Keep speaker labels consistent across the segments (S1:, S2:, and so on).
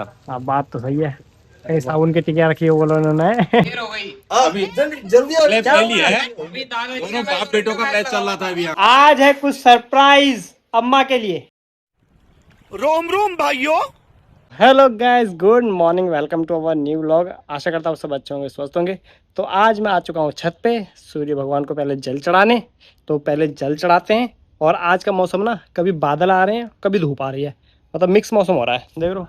S1: हाँ बात तो सही है। कहीं साबुन की टिकिया रखी हो बोलो उन्होंने।
S2: देर हो गई।
S3: अभी जल्दी
S1: है
S2: अभी दादाजी
S3: दोनों
S2: का
S3: बाप बेटों का मैच चल रहा था अभी यहाँ।
S1: आज है कुछ सरप्राइज अम्मा के लिए।
S3: रोम रोम भाइयों।
S1: Hello guys, good morning, welcome to our new vlog. आशा करता हूँ सब अच्छे होंगे, स्वस्थ होंगे। तो आज मैं आ चुका हूँ छत पे सूर्य भगवान को पहले जल चढ़ाने। तो पहले जल चढ़ाते हैं। और आज का मौसम ना, कभी बादल आ रहे हैं कभी धूप आ रही है, मतलब मिक्स मौसम हो रहा है, देख लो।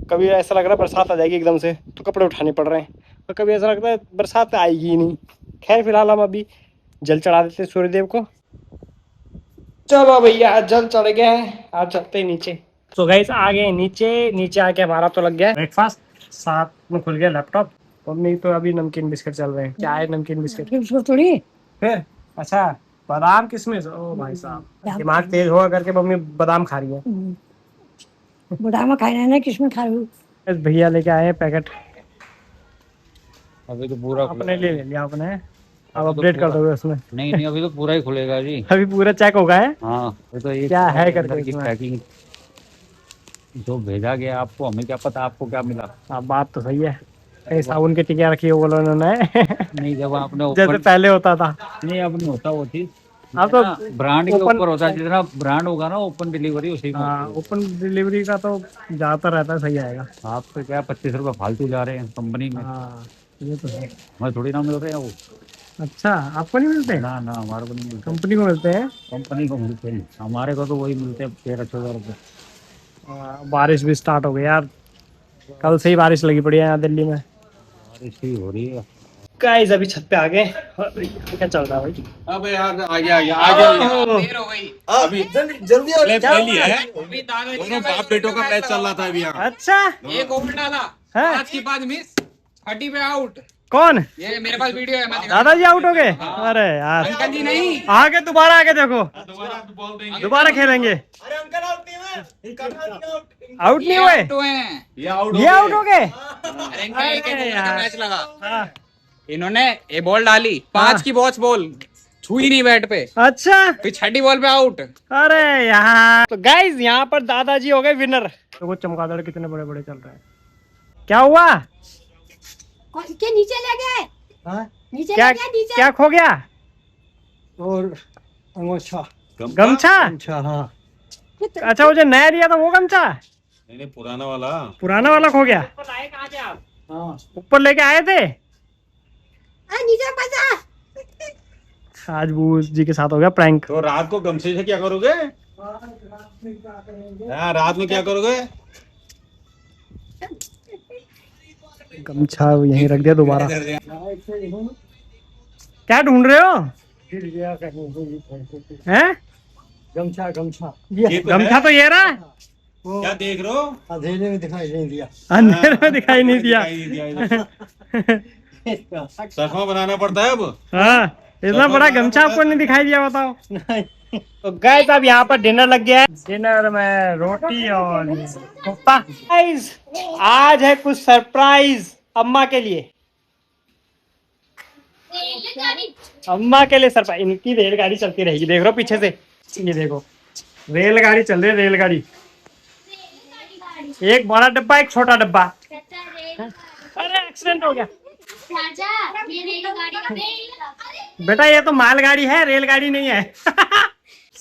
S1: कभी ऐसा लग रहा है बरसात आ जाएगी एकदम से, तो कपड़े उठाने पड़ रहे हैं। और कभी ऐसा लगता है बरसात आएगी ही नहीं। खैर फिलहाल हम अभी जल चढ़ा देते हैं सूर्यदेव को। चलो भैया, जल चढ़ गया है, आज चलते हैं नीचे। तो गाइस आ गए नीचे। नीचे आके हमारा तो लग गया ब्रेकफास्ट, साथ में खुल गया लैपटॉप। मम्मी तो अभी नमकीन बिस्किट चल रहे हैं। क्या है नमकीन बिस्किट थोड़ी फिर। अच्छा, बादाम किशमिश, ओ भाई साहब दिमाग तेज होगा करके मम्मी बादाम खा रही है।
S4: बादाम खाना है ना, किसमें खा रही हूँ।
S1: भैया लेके आए हैं पैकेट।
S5: अभी तो पूरा
S1: अपने लिए ले लिया आपने, अब
S5: अभी तो
S1: अपडेट कर
S5: पूरा-
S1: दोगे उसमें।
S5: नहीं अभी तो पूरा ही खुलेगा जी।
S1: अभी पूरा चेक होगा है।
S5: हाँ ये तो ये
S1: क्या है
S5: अंदर
S1: करके
S5: की
S1: इसमें।
S5: पैकिंग जो भेजा गया आपको, हमें क्या पता आपको क्या मिला।
S1: हाँ बात तो सही है। कहीं साबुन की टिकिया रखी हो बोलो उन्होंने।
S5: नहीं जब आपने
S1: जैसे
S5: ओपन
S1: पहले होता था।
S5: नहीं अब नहीं होता वो चीज।
S1: अब तो
S5: ब्रांड के
S1: ओपन-
S5: ऊपर होता है, जितना ब्रांड होगा ना ओपन डिलीवरी उसी में
S1: हाँ,
S5: होती है।
S1: ओपन डिलीवरी का तो ज़्यादातर रहता है, सही आएगा।
S5: आप तो क्या 25 रुपये फालतू जा रहे हैं कंपनी में।
S1: हाँ ये तो है।
S5: हमें थोड़ी ना मिल रहे हैं वो।
S1: अच्छा, आपको नहीं मिलते?
S5: ना ना हमारे को नहीं मिलते,
S1: कंपनी को मिलते हैं।
S5: कंपनी को मिलते हैं। हमारे को तो वही मिलते हैं 13-14 रुपये।
S1: बारिश भी स्टार्ट हो गई यार, कल से ही बारिश लगी पड़ी है यहाँ दिल्ली में।
S5: बारिश ही हो रही है।
S1: गाइस अभी छत पे आ गए। क्या चल रहा है भाई?
S3: अब यार आ गया
S2: देर हो गई।
S3: अभी जल्दी पहली है।
S2: अभी दादाजी
S3: दोनों
S2: का
S3: बाप बेटों का मैच चल रहा था अभी यहाँ।
S1: अच्छा,
S2: एक ओवर डाला,
S1: है?
S2: 5 की 5 मिस, 30 पे आउट।
S1: कौन?
S2: ये मेरे पास वीडियो है, मैं दिखा-
S1: दादाजी आउट हो गए? अरे यार,
S2: अंकल जी नहीं,
S1: आगे दोबारा आके देखो, दोबारा खेलेंगे। आउट नहीं हुए?
S2: आउट हुए हैं।
S3: ये आउट
S1: ये आउट हो गए?
S2: अरे इनका एक
S1: अरे
S2: ओवर का
S1: यार।
S2: मैच लगा।
S1: हाँ।
S2: इन्होंने ये बॉल डाली, 5
S1: हाँ।
S2: की बॉस बॉल छुई नहीं बैट पे,
S1: अच्छा,
S2: फिर 6ठी बॉल पे आउट।
S1: अरे यहाँ तो गाइस यहाँ पर दादाजी हो गए विनर। तो वो चमगादड़ कितने बड़े बड़े चल रहे हैं। क्या हुआ?
S4: के नीचे ले गए।
S1: हाँ?
S4: नीचे
S1: क्या
S4: ले गए, नीचे।
S1: क्या खो गया?
S3: और अंगोछा
S1: गमछा?
S3: हाँ।
S1: अच्छा, वो जो नया लिया था वो गमछा?
S3: नहीं पुराना वाला।
S1: पुराना वाला खो गया।
S3: हाँ।
S1: ऊपर लेके आए थे।
S4: नीचे फंसा।
S1: आज बूझ जी के साथ हो गया प्रैंक।
S3: तो रात को गमछे से क्या करोगे? हाँ रात में क्या करोगे?
S1: गमछा यहीं रख दिया दोबारा। क्या ढूंढ रहे हो? हैं?
S3: गमछा
S1: ये गमछा तो ये रहा।
S3: क्या देख रहे हो?
S1: अंधेरे में दिखाई नहीं दिया।
S3: चश्मा बनाना पड़ता है अब।
S1: हाँ, इतना बड़ा गमछा आपको नहीं दिखाई दिया, बताओ। तो गाइस अब यहाँ पर डिनर लग गया है। डिनर में रोटी और कोफ्ता। गाइस आज है कुछ सरप्राइज अम्मा के लिए। अम्मा के लिए सरप्राइज। इनकी रेलगाड़ी चलती रहेगी, देख रहे हो पीछे से, ये देखो रेलगाड़ी चल रही है, रेलगाड़ी। एक बड़ा डब्बा, एक छोटा डब्बा। अरे एक्सीडेंट हो गया बेटा, ये तो मालगाड़ी है, रेलगाड़ी नहीं है।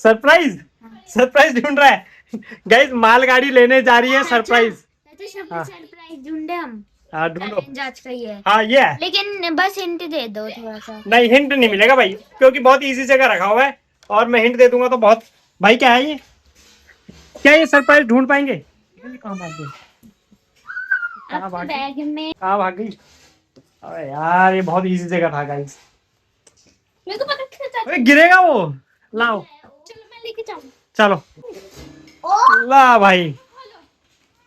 S1: सरप्राइज, सरप्राइज ढूंढ रहा है गाइस, मालगाड़ी लेने जा रही है सरप्राइज।
S6: सरप्राइज ढूंढे हम।
S1: हाँ ढूंढो।
S6: जांच का ही है,
S1: हाँ ये है।
S6: लेकिन बस हिंट दे दो थोड़ा सा।
S1: नहीं हिंट नहीं मिलेगा भाई, क्योंकि बहुत इजी जगह रखा हुआ है, और मैं हिंट दे दूंगा तो बहुत। भाई क्या है ये? क्या ये सरप्राइज ढूंढ पाएंगे? कहाँ भाग गई? कहाँ भाग गई?
S6: बैग में
S1: कहाँ भाग गई? अरे यार ये बहुत इजी जगह था गाइस।
S6: मेरे को पता था।
S1: अरे गिरेगा वो, लाओ
S6: चलो मैं लेके जाऊँ।
S1: चलो
S6: ओ
S1: ला भाई।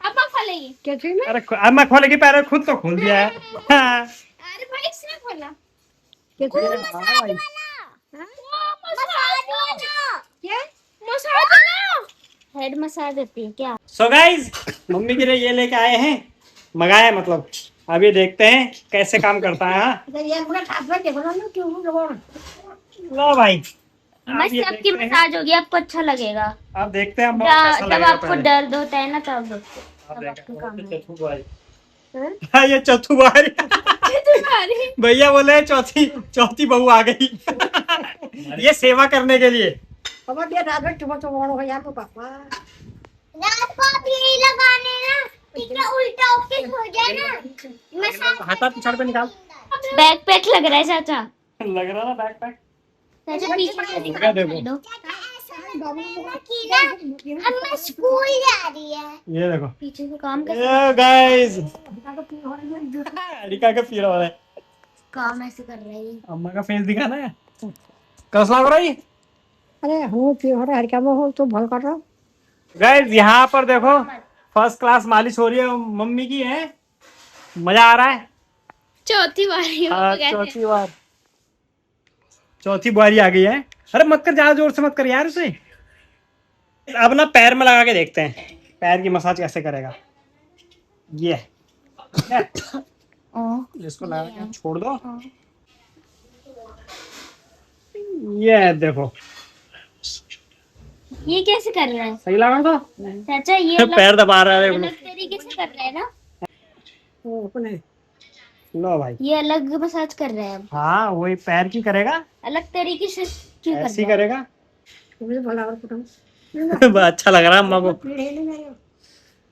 S6: अब आप खोलेगी क्या चीज में?
S1: अरे अब मैं खोलेगी, पैर खुद तो खोल दिया है। हाँ।
S6: अरे भाई इसने खोला
S1: हाँ भाई।
S6: मसाज वाला क्या? मसाज वाला हेड मसाज देती है क्या?
S1: सो गाइस मम्मी के लिए ये लेके आए हैं, मंगाया मतलब। अभी देखते हैं कैसे काम करता है। हाँ
S4: ये पूरा ठाप के बना लो, क्यों दबाओ?
S1: लो भाई,
S6: बस
S1: ये
S6: सबकी
S1: देखते हैं।
S6: मसाज होगी, आपको अच्छा लगेगा।
S1: अब देखते हैं हम कैसा
S6: जब
S1: लगेगा
S6: आपको
S1: पहले।
S6: दर्द होता है ना तब
S1: अब
S6: आपको काम
S1: देखते हैं।
S6: है।
S1: हाँ, ये चौथी बार
S6: तुम्हारी
S1: भैया बोले चौथी चौथी बहू आ गई ये सेवा करने के लिए।
S4: अब dia dah ada cuma cuma orang yang apa papa.
S6: रात को आप यही लगाने ना, ठीक है, उल्टा होके सो जाए ना। मसाज
S1: हाथा पिछाड़ पे निकाल।
S6: बैक पैक लग रहा है चाचा।
S1: लग रहा ना बैक पैक।
S6: चाचा पीछे से
S1: लगा देखो।
S6: दिखा दो। अम्मा स्कूल जा रही है,
S1: ये देखो
S6: पीछे से काम कर,
S1: ये गाइस अरिका का पीरा हो रहा है।
S6: काम ऐसे कर रही है।
S1: अम्मा का फेस दिखाना है। कैसा लग रहा है
S4: अरे हूँ फिर हो रहा है क्या वो तो भल कर रहा हूँ।
S1: गाइस? यहाँ पर देखो फर्स्ट क्लास मालिश हो रही है, मम्मी की है। मजा आ रहा है।
S6: चौथी बारी हो
S1: हाँ,
S6: गया।
S1: चौथी बार, चौथी बारी आ गई है। अरे मत कर, ज्यादा जोर से मत कर यार उसे। अब ना पैर में लगा के देखते हैं पैर की मसाज कैसे करेगा। ये इसको लगा के छोड़ दो। ये देखो
S6: ये कैसे कर रहा है
S1: सही लगा तो।
S6: चाचा? ये अलग
S1: पैर दबा रहा है
S6: अलग
S1: देखो।
S6: तरीके से कर रहा है ना,
S4: वो अपने
S1: लो भाई।
S6: ये अलग मसाज कर रहा है अब,
S1: हाँ वही पैर की करेगा,
S6: अलग तरीके से क्यों कर
S1: ऐसी
S6: रहा है?
S1: करेगा।
S4: मुझे भला और कुछ
S1: अच्छा लग रहा है अम्मा को।
S4: पीड़े नहीं मेरे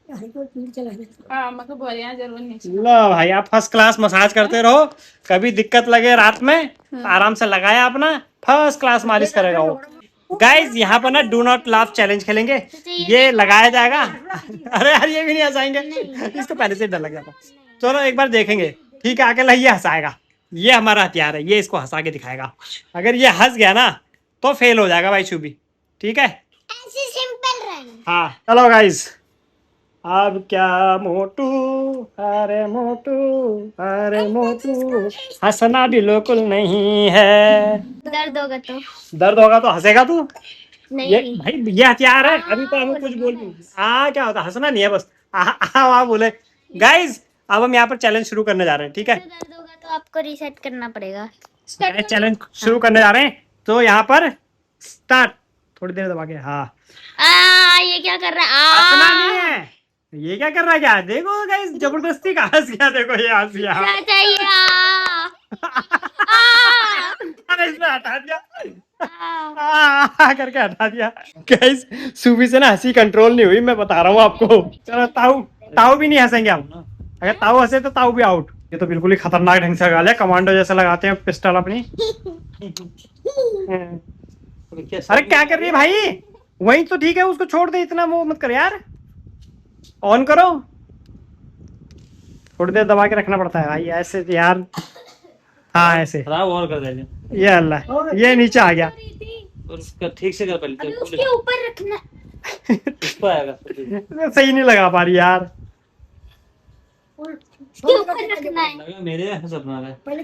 S4: हरी को पीड़ चला गया।
S1: लो भाई, आप फर्स्ट क्लास मसाज करते रहो। कभी दिक्कत लगे रात में तो आराम से लगाया अपना, फर्स्ट क्लास मालिश करेगा वो। गाइस यहाँ पर ना डू नॉट लाफ चैलेंज खेलेंगे। ये लगाया जाएगा अरे यार ये भी नहीं हंसाएंगे, इसको पहले से डर लग जाता। चलो एक बार देखेंगे, ठीक है? अकेला ये हंसाएगा, ये हमारा हथियार है, ये इसको हंसा के दिखाएगा। अगर ये हंस गया ना तो फेल हो जाएगा भाई शुभी, ठीक है?
S6: ऐसे सिंपल रहना।
S1: हाँ चलो गाइस, अब क्या मोटू, अरे मोटू, अरे मोटू, हंसना बिल्कुल नहीं है।
S6: दर्द होगा तो
S1: दर्द होगा तो हंसेगा तू। ये
S6: नहीं।
S1: भाई ये हथियार है। अभी तो हमें कुछ बोल क्या होता, हंसना नहीं है बस। आ बोले। गाइस अब हम यहाँ पर चैलेंज शुरू करने जा रहे हैं, ठीक है?
S6: दर्द होगा तो आपको रीसेट करना पड़ेगा।
S1: चैलेंज शुरू करने जा रहे हैं तो यहाँ पर स्टार्ट। थोड़ी देर दबा के, हाँ।
S6: ये क्या कर रहा है?
S1: हंसना नहीं है। ये क्या कर रहा है? क्या देखो गाइस, जबरदस्ती का हंस गया। देखो ये हंस गया।
S6: चाचा ये
S1: अरे इसने हटा दिया, करके हटा दिया। गाइस सूबी से ना हंसी कंट्रोल नहीं हुई, मैं बता रहा हूँ आपको। चलो ताऊ, ताऊ भी नहीं हंसेंगे हम। अगर ताऊ हंसे तो ताऊ भी आउट। ये तो बिल्कुल ही खतरनाक ढंग से लगा लिया, कमांडो जैसे लगाते हैं पिस्टल अपनी। अरे क्या कर रही है भाई? वही तो ठीक है, उसको छोड़ दे, इतना वो मत कर यार। ऑन करो, थोड़ी देर दबा के रखना पड़ता है भाई ऐसे यार। हाँ ऐसे।
S3: खराब और कर देंगे।
S1: ये अल्लाह, ये नीचे आ गया।
S3: और उसका ठीक से कर
S6: अभी
S3: पहले।
S6: उसके ऊपर रखना।
S3: उस पर आएगा।
S1: सही नहीं लगा पा रही यार।
S6: उसके ऊपर रखना है।
S3: लगा मेरे सपना है।
S4: पहले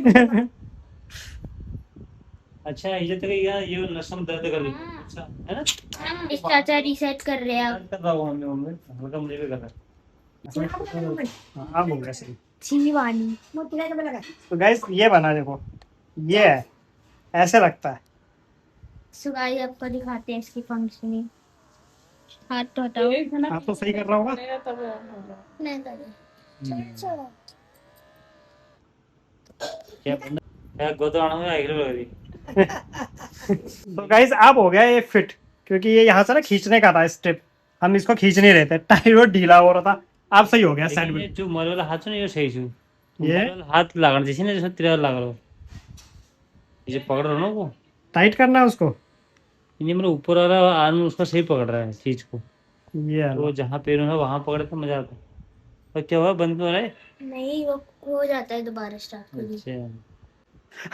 S3: अच्छा ये तो ये नसम दर्द कर रही है। अच्छा है ना?
S6: इस चाचा रीसेट कर रहे हैं अब।
S3: कर रहा हूँ हमने हल्का मुझे भी कर रहा है।
S1: हाँ, अब हो गया सही।
S6: चीवानी
S4: मोती का लगा
S1: तो गाइस ये बना देखो, ये है, ऐसे लगता है।
S6: सुगाई आपको दिखाते हैं इसकी फंक्शनिंग। हाथ तो हटाओ।
S1: आप तो सही कर रहा होगा।
S6: नहीं करें।
S3: क्या बंदा क्या गोदाना में आगे लग रही।
S1: तो गाइस अब हो गया ये फिट, क्योंकि ये यहाँ से ना खींचने का था स्टेप, हम इसको खींच नहीं रहे थे, टाइट और ढीला हो रहा था। अब सही हो गया साइड
S3: ये
S1: में।
S3: जो मरे वाला हाथ है ना ये सही छू।
S1: ये
S3: हाथ लागण जैसे ना जैसे तेरा लाग रहा हो, ये पकड़ रहा हो ना वो
S1: टाइट करना है उसको।
S3: ये मेरे ऊपर वाला आर्म उसका सही पकड़ रहा है चीज को।
S1: ये
S3: तो जहाँ पैर है वहां पकड़े तो मजा आता है। और क्या हुआ, बंद हो रहा है?
S6: नहीं वो हो जाता है दोबारा स्टार्ट कर दीजिए।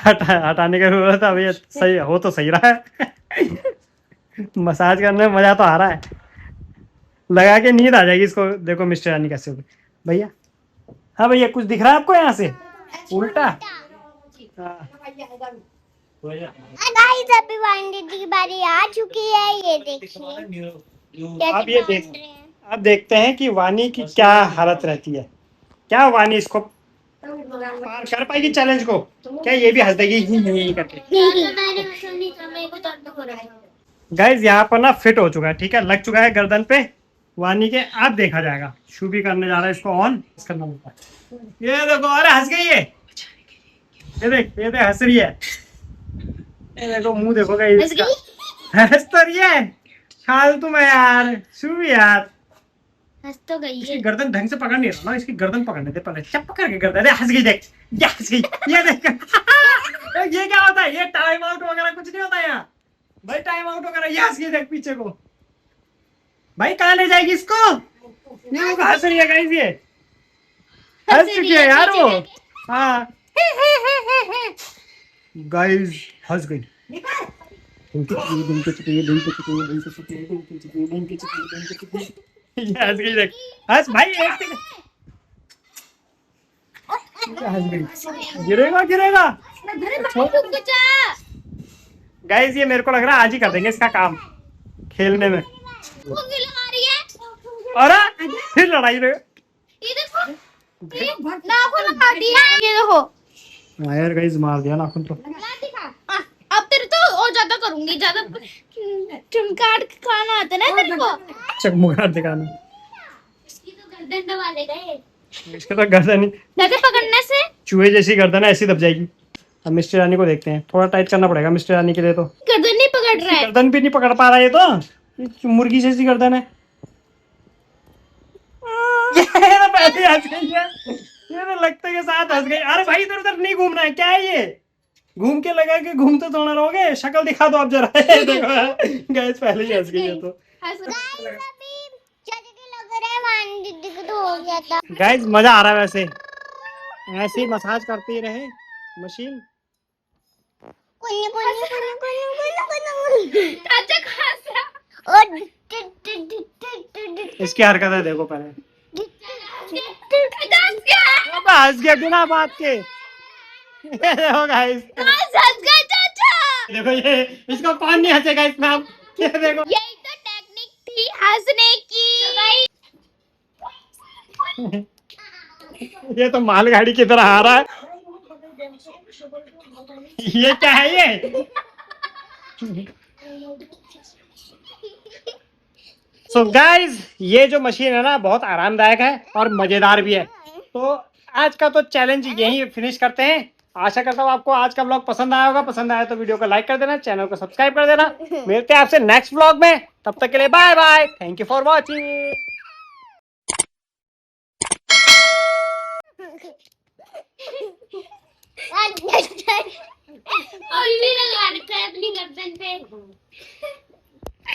S3: अच्छा
S1: हटाने की जरूरत है। अब ये सही हो तो सही रहा है। मसाज करने में मजा तो आ रहा है। लगा के नींद आ जाएगी इसको। देखो मिस्टर रानी कैसे हो गई भैया। हाँ भैया कुछ दिख रहा है आपको यहाँ से उल्टा? हाँ।
S6: गाइस अभी वानी दीदी की बारी आ चुकी है, ये देखिए
S1: अब ये देख, अब देखते हैं कि वानी की क्या हालत रहती है। क्या वानी इसको पार कर पाएगी चैलेंज को? क्या ये भी हंस देगी यही करके?
S6: मैंने वैसा नहीं था, मेरे को दर्द हो रहा है।
S1: गाइज यहाँ पर ना फिट हो चुका है, ठीक है, लग चुका है गर्दन पे वानी के। अब देखा जाएगा, शू भी करने जा रहा है इसको ऑन करना होता है। ये देखो, अरे हंस गई है, ये देख हंस रही है, ये देखो मुंह देखो गाइस
S6: हंस
S1: इसका,
S6: गई?
S1: हंस तो रही है। फालतू में यार, शू यार,
S6: हंस तो गई
S1: इसकी
S6: है।
S1: गर्दन ढंग से पकड़ नहीं रहा ना, इसकी गर्दन पकड़ने दे पहले, चप पकड़ के गर्दन। अरे हंस गई देख, ये हंस गई, ये देख ये क्या होता है? ये टाइम आउट वगैरह कुछ नहीं होता यहाँ भाई, टाइम आउट वगैरह। ये हंस गई देख पीछे को, भाई कहाँ ले जाएगी इसको? ये वो हंस रही है गाइस, ये हंस चुकी है यार वो। हाँ गाइस हंस गई। ये हंस गई देख, हंस भाई, एक सेकंड। हंस गई, गिरेगा गिरेगा।
S6: रुक जा।
S1: गाइस ये मेरे को लग रहा है आज ही कर देंगे इसका काम, खेलने में।
S6: वो क्यों लगा रही है?
S1: अरे फिर लड़ाई रे।
S6: ये देखो, ये नाखून लगा दिया। ये देखो,
S1: हाँ यार गाइस मार दिया नाखून तो।
S6: ला दिखा। अब तेरे तो और ज्यादा करूंगी, ज्यादा चुनकाट खाना आता है ना तेरे को।
S1: चकमुगार दिखाना,
S6: इसकी तो गर्दन दबा ले गए।
S1: इसके तो गर्दन ही
S6: ज्यादा पकड़ने से
S1: चूहे जैसी गर्दन है, ऐसी दब जाएगी। अब मिस्टर रानी को देखते हैं, थोड़ा टाइट करना पड़ेगा मिस्टर रानी के लिए। तो
S6: गर्दन नहीं पकड़ रहा है।
S1: गर्दन भी नहीं पकड़ पा रहा है, ये मुर्गी जैसी गर्दन है। ये तो पहले ही हंस गई है, ये तो लगते के साथ हंस गई। अरे भाई इधर उधर नहीं घूमना है, क्या है ये? घूम के लगा के घूमते थोड़ा रहोगे, शक्ल दिखा दो आप जरा। देखो गैस पहले ही हंस गई है। तो गाइस मजा आ रहा है वैसे, ऐसे ही मसाज करती रहे मशीन। इसकी हरकतें देखो पहले, हंस गया बिना बात के। ये देखो गाइस, देखो ये, इसको कौन नहीं हंसेगा इसमें? आप ये देखो,
S6: यही तो टेक्निक थी हंसने की।
S1: ये तो मालगाड़ी की तरह आ रहा है। ये क्या है ये? सो गाइज ये जो मशीन है ना बहुत आरामदायक है और मजेदार भी है। तो आज का तो चैलेंज यही फिनिश करते हैं। आशा करता हूँ आपको आज का व्लॉग पसंद आया होगा। पसंद आया तो वीडियो को लाइक कर देना, चैनल को सब्सक्राइब कर देना। मिलते हैं आपसे नेक्स्ट व्लॉग में, तब तक के लिए bye bye, thank you for watching.
S6: और भी लगा रखा है अपनी गर्दन पे।